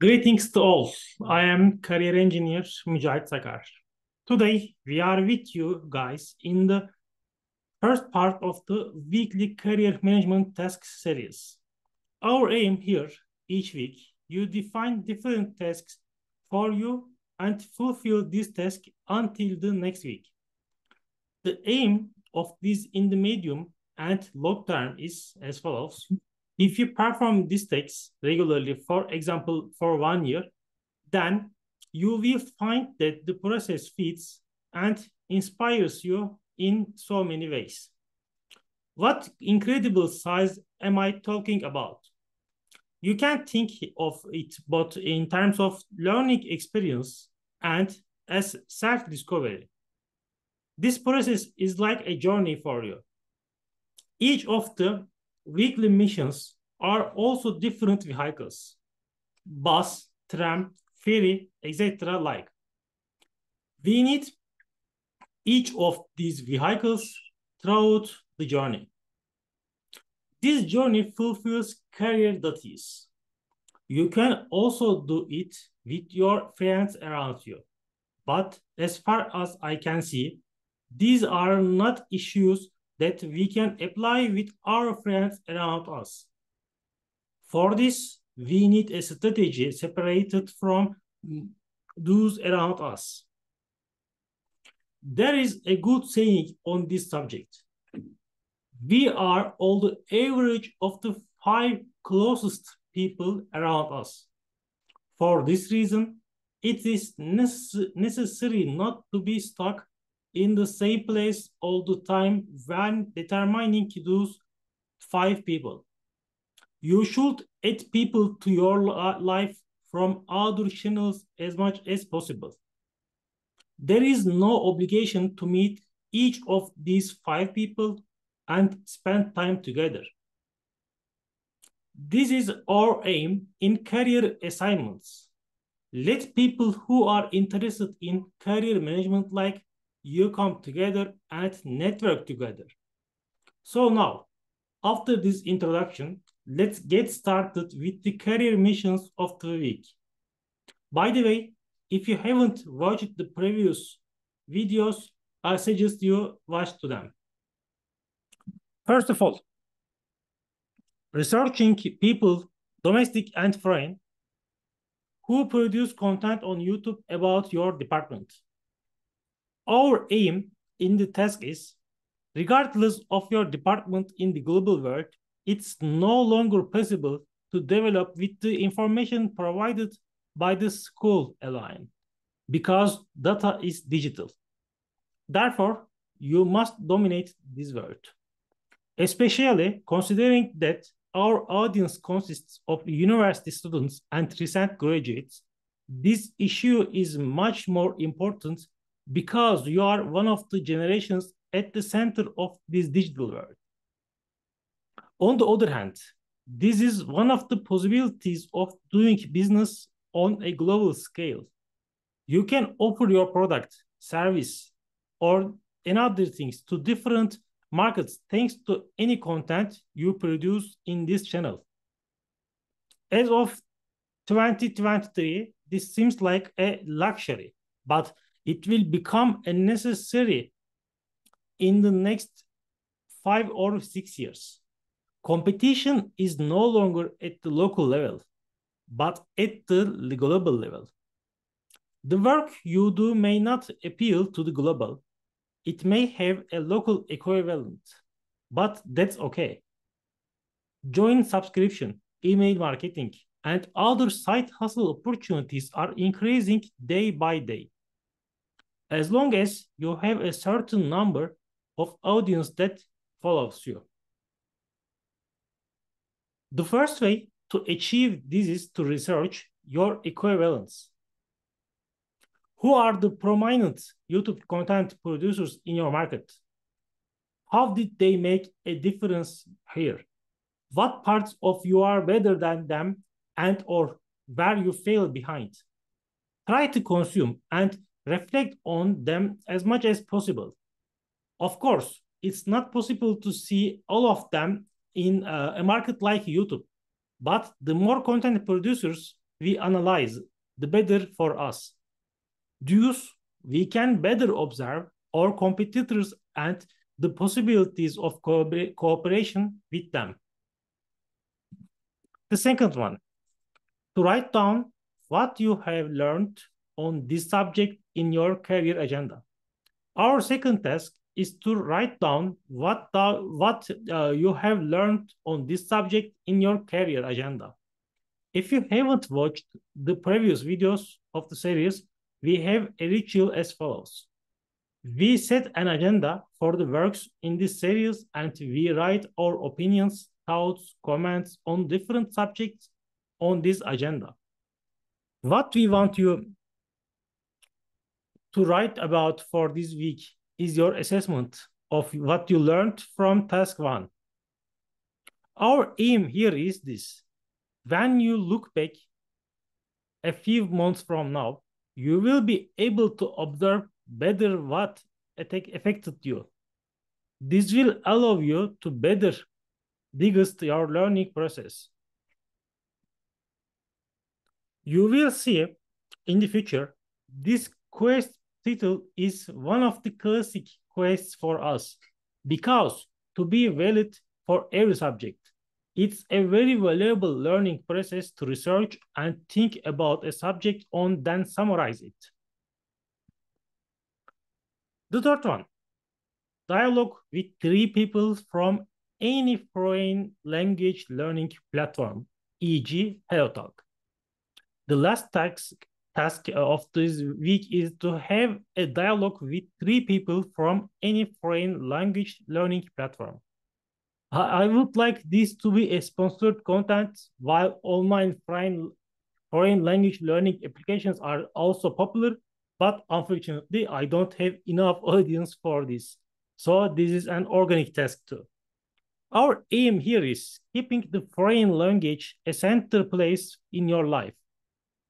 Greetings to all. I am career engineer Mücahit Sakar. Today we are with you guys in the first part of the weekly career management tasks series. Our aim here each week, you define different tasks for you and fulfill this task until the next week. The aim of this in the medium and long term is as follows. If you perform these tasks regularly, for example, for 1 year, then you will find that the process fits and inspires you in so many ways. What incredible size am I talking about? You can think of it both in terms of learning experience and as self-discovery. This process is like a journey for you. Each of the weekly missions are also different vehicles: bus, tram, ferry, etc. like. We need each of these vehicles throughout the journey. This journey fulfills career duties. You can also do it with your friends around you. But as far as I can see, these are not issues that we can apply with our friends around us. For this, we need a strategy separated from those around us. There is a good saying on this subject. We are all the average of the 5 closest people around us. For this reason, it is necessary not to be stuck in the same place all the time when determining those 5 people. You should add people to your life from other channels as much as possible. There is no obligation to meet each of these 5 people and spend time together. This is our aim in career assignments. Let people who are interested in career management like you come together and network together. So now, after this introduction, let's get started with the career missions of the week. By the way, if you haven't watched the previous videos, I suggest you watch them. First of all, researching people, domestic and foreign, who produce content on YouTube about your department. Our aim in the task is, regardless of your department in the global world, it's no longer possible to develop with the information provided by the school alone, because data is digital. Therefore, you must dominate this world, especially considering that our audience consists of university students and recent graduates. This issue is much more important because you are one of the generations at the center of this digital world. On the other hand, this is one of the possibilities of doing business on a global scale. You can offer your product, service, or another things to different markets thanks to any content you produce in this channel. As of 2023, this seems like a luxury, but it will become a necessary in the next 5 or 6 years. Competition is no longer at the local level, but at the global level. The work you do may not appeal to the global. It may have a local equivalent, but that's okay. Join subscription, email marketing, and other side hustle opportunities are increasing day by day. As long as you have a certain number of audience that follows you. The first way to achieve this is to research your equivalents. Who are the prominent YouTube content producers in your market? How did they make a difference here? What parts of you are better than them and or where you fail behind? Try to consume and reflect on them as much as possible. Of course, it's not possible to see all of them in a market like YouTube, but the more content producers we analyze, the better for us. Thus, we can better observe our competitors and the possibilities of cooperation with them. The second one, to write down what you have learned on this subject in your career agenda. Our second task is to write down what you have learned on this subject in your career agenda. If you haven't watched the previous videos of the series, we have a ritual as follows. We set an agenda for the works in this series and we write our opinions, thoughts, comments on different subjects on this agenda. What we want you to write about for this week is your assessment of what you learned from task 1. Our aim here is this. When you look back a few months from now, you will be able to observe better what affected you. This will allow you to better digest your learning process. You will see in the future, this quest title is one of the classic quests for us because to be valid for every subject, it's a very valuable learning process to research and think about a subject on, then summarize it. The third one, dialogue with 3 people from any foreign language learning platform, e.g. HelloTalk. The last task of this week is to have a dialogue with 3 people from any foreign language learning platform. I would like this to be a sponsored content, while online foreign language learning applications are also popular, but unfortunately, I don't have enough audience for this. So this is an organic task too. Our aim here is keeping the foreign language a center place in your life.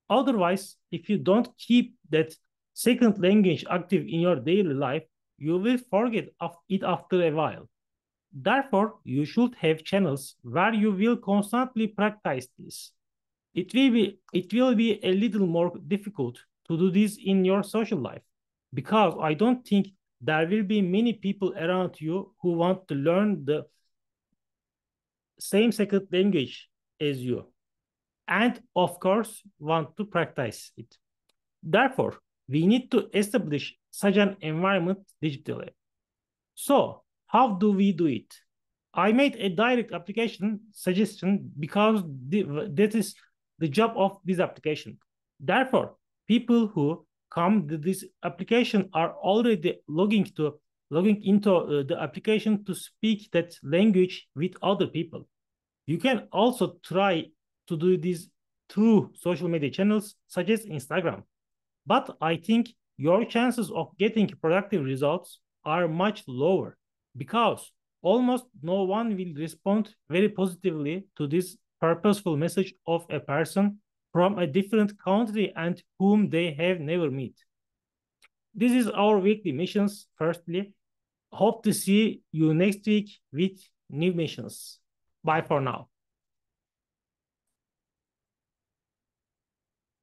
Otherwise, if you don't keep that second language active in your daily life, you will forget it after a while. Therefore, you should have channels where you will constantly practice this. It will be a little more difficult to do this in your social life because I don't think there will be many people around you who want to learn the same second language as you, and of course want to practice it. Therefore, we need to establish such an environment digitally. So, how do we do it? I made a direct application suggestion because that is the job of this application. Therefore, people who come to this application are already logging into the application to speak that language with other people. You can also try to do this through social media channels such as Instagram. But I think your chances of getting productive results are much lower because almost no one will respond very positively to this purposeful message of a person from a different country and whom they have never met. This is our weekly missions. Firstly, hope to see you next week with new missions. Bye for now.